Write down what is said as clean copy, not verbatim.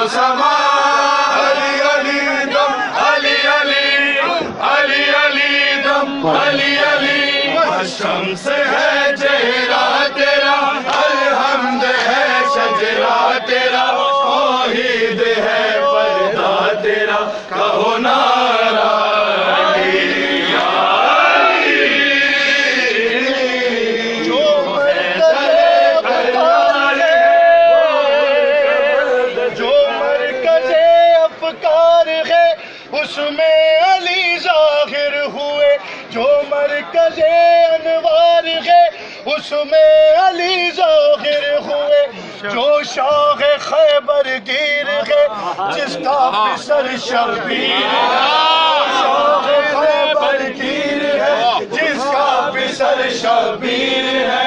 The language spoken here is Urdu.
سما علی علی دم علی علی علی علی دم علی علی شمس ہے چہرہ تیرا الحمد ہے شجرہ تیرا توحید ہے پردہ تیرا کہو نعرہ اس میں علی ظاہر ہوئے جو مرکز انوار ہے اس میں علی ظاہر ہوئے جو شاہ خیبر گیر ہے جس کا پسر شبیر ہے شاہ خیبر گیر ہے جس کا پسر شبیر ہے